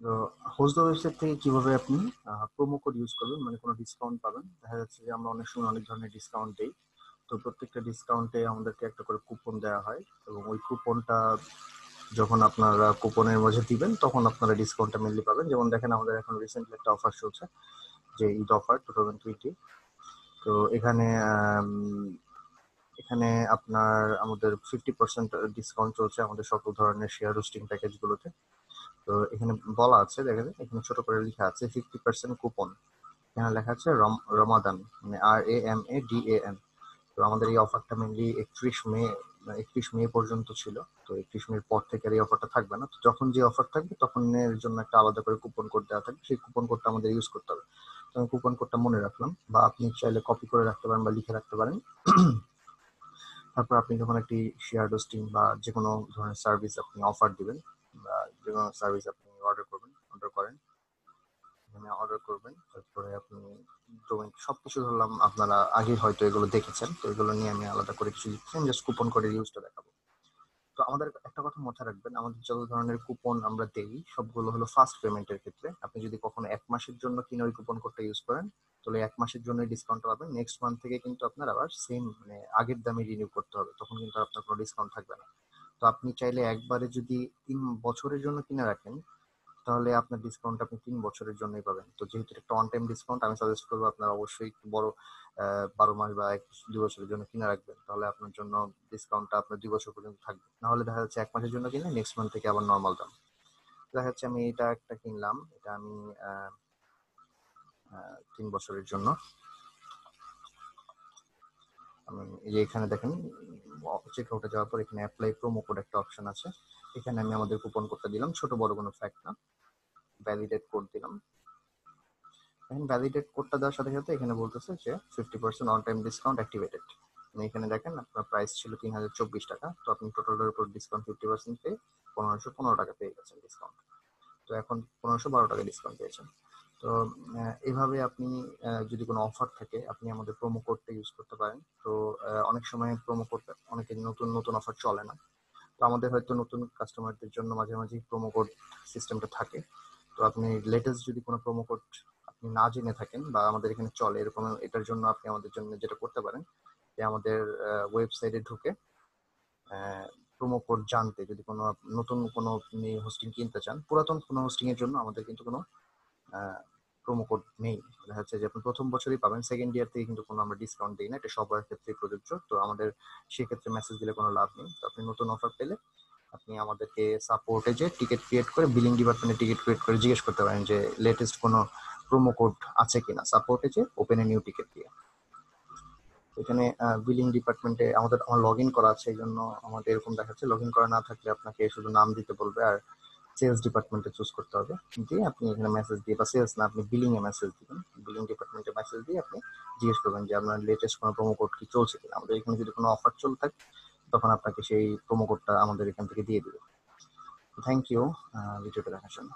তো host website থেকে কিভাবে আপনি প্রোমো কোড ইউজ করবেন, মানে কোনো ডিসকাউন্ট পাবেন। দেখা যাচ্ছে যে আমরা অনেক সময় অনেক ধরনের ডিসকাউন্ট দিই। তো প্রত্যেকটা ডিসকাউন্টে আমাদেরকে একটা করে কুপন দেওয়া হয়, এবং ওই কুপনটা যখন আপনারা কুপনের মাঝে দিবেন তখন আপনারা ডিসকাউন্টটা মেনলি পাবেন। যেমন দেখেন আমাদের এখন রিসেন্টলি একটা অফার চলছে, যে ঈদ অফার 2020। তো এখানে এখানে আপনার আমাদের 50% ডিসকাউন্ট চলছে আমাদের সকল ধরনের শেয়ার হোস্টিং প্যাকেজ গুলোতে। তো এখানে বলা আছে, দেখেন এখানে ছোট করে লেখা আছে 50% কুপন। এখানে লেখা আছে রমাদান, মানে RAMADAN। তো আমাদের এই অফারটা মেনলি 31 মে, 31 মে পর্যন্ত ছিল। তো 31 মের পর থেকে আর এই অফারটা থাকবে না। তো যখন যে অফার থাকবে তখন এর জন্য একটা আলাদা করে কুপন কোড দেওয়া থাকবে, সেই কুপন কোডটা আমাদের ইউজ করতে হবে। তো আমি কুপন কোডটা মনে রাখলাম, বা আপনি চাইলে কপি করে রাখতে পারেন বা লিখে রাখতে পারেন। তারপর আপনি যখন একটি শেয়ার হোস্টিং বা যে কোনো ধরনের সার্ভিস আপনি অফার দিবেন, বা যে কোনো সার্ভিস আপনি অর্ডার করেন, এখানে অর্ডার করবেন। তারপরে আপনি ডোমেইন সবকিছু ধরলাম, আপনারা আগে হয়তো এগুলো দেখেছেন, তো এগুলো নিয়ে আমি আলাদা করে কিছু লিখছি, জাস্ট কুপন কোডের ইউজটা দেখাবো। তো আমাদের একটা কথা মাথায় রাখবেন, আমাদের যত ধরনের কুপন আমরা দেই সবগুলো হলো ফার্স্ট পেমেন্টের ক্ষেত্রে। আপনি যদি কখনো 1 মাসের জন্য কিনে ওই কুপন কোডটা ইউজ করেন, তাহলে 1 মাসের জন্য ডিসকাউন্ট পাবেন। নেক্সট মান্থ থেকে কিন্তু আপনার আবার সেম, মানে আগের দামে রিনিউ করতে হবে, তখন কিন্তু আপনার কোনো ডিসকাউন্ট থাকবে না। তো আপনি চাইলে একবারে যদি 3 বছরের জন্য কিনে রাখেন, তাহলে আপনার ডিসকাউন্ট আপনি 3 বছরের জন্যই পাবেন। তো যেহেতু একটা ওয়ান টাইম ডিসকাউন্ট, আমি সাজেস্ট করবো আপনার অবশ্যই একটু বড় 12 মাস বা 2 বছরের জন্য কিনে রাখবেন, তাহলে আপনার জন্য ডিসকাউন্টটা আপনার 2 বছর পর্যন্ত থাকবে। না হলে দেখা যাচ্ছে 1 মাসের জন্য কিনলে নেক্সট মান্থ থেকে আবার নর্মাল দাম। দেখা যাচ্ছে আমি এটা একটা কিনলাম, এটা আমি 3 বছরের জন্য। আমি এই যে এখানে দেখেন চেক আউটে যাওয়ার পর এখানে অ্যাপ্লাই প্রোমো কোড একটা অপশন আছে। এখানে আমি আমাদের কুপন কোডটা দিলাম, ছোট বড় কোনো ফ্যাক্ট না, ভ্যালিডেট কোড দিলাম। এখন ভ্যালিডেট কোডটা দেওয়ার সাথে সাথে এখানে বলতেছে যে 50% অন টাইম ডিসকাউন্ট অ্যাক্টিভেটেড। এখানে দেখেন আপনার প্রাইস ছিল 3024 টাকা, তো আপনি টোটালের উপর ডিসকাউন্ট 50% পেয়ে 1515 টাকা পেয়ে গেছেন ডিসকাউন্ট। তো এখন 1512 টাকা ডিসকাউন্ট পেয়েছেন। তো এইভাবে আপনি যদি কোনো অফার থাকে আপনি আমাদের প্রোমো কোডটা ইউজ করতে পারেন। তো অনেক সময় প্রোমো কোডটা অনেকে নতুন নতুন অফার চলে না, তো আমাদের হয়তো নতুন কাস্টমারদের জন্য মাঝে মাঝে প্রোমো কোড সিস্টেমটা থাকে। তো আপনি লেটেস্ট যদি কোনো প্রোমো কোড আপনি না জেনে থাকেন বা আমাদের এখানে চলে এরকম, এটার জন্য আপনি আমাদের জন্য যেটা করতে পারেন, যে আমাদের ওয়েবসাইটে ঢুকে প্রোমো কোড জানতে, যদি কোনো নতুন কোনো আপনি হোস্টিং কিনতে চান, পুরাতন কোনো হোস্টিং এর জন্য আমাদের কিন্তু কোনো প্রোমো কোড নেই। দেখা যাচ্ছে যে আপনি প্রথম বছরই পাবেন, সেকেন্ড ইয়ার থেকে কিন্তু কোনো আমরা ডিসকাউন্ট দিই না, এটা সবার ক্ষেত্রে প্রযোজ্য। তো আমাদের সেক্ষেত্রে মেসেজ দিলে কোনো লাভ নেই। তো আপনি নতুন অফার পেলে আপনি আমাদেরকে সাপোর্টে যে টিকিট ক্রিয়েট করে, বিলিং ডিপার্টমেন্টে টিকিট ক্রিয়েট করে জিজ্ঞেস করতে পারেন যে লেটেস্ট কোনো প্রোমো কোড আছে কিনা, সাপোর্টে যে ওপেন এ নিউ টিকিট দিয়ে। এখানে বিলিং ডিপার্টমেন্টে আমার লগ ইন করা আছে, এই জন্য আমাদের এরকম দেখাচ্ছে। লগ ইন করা না থাকলে আপনাকে শুধু নাম দিতে বলবে, আর সেলস ডিপার্টমেন্টে চুজ করতে হবে। দিয়ে আপনি এখানে মেসেজ দিয়ে, বা সেলস না, আপনি বিলিং এ মেসেজ দিবেন। বিলিং ডিপার্টমেন্টে মেসেজ দিয়ে আপনি জিজ্ঞেস করবেন যে আপনার লেটেস্ট কোনো প্রোমো কোড কি চলছে কিনা। আমাদের এখানে যদি কোনো অফার চলে থাকে তখন আপনাকে সেই প্রোমো কোডটা আমাদের এখান থেকে দিয়ে দিবে। থ্যাংক ইউ ভিডিওটা দেখার জন্য।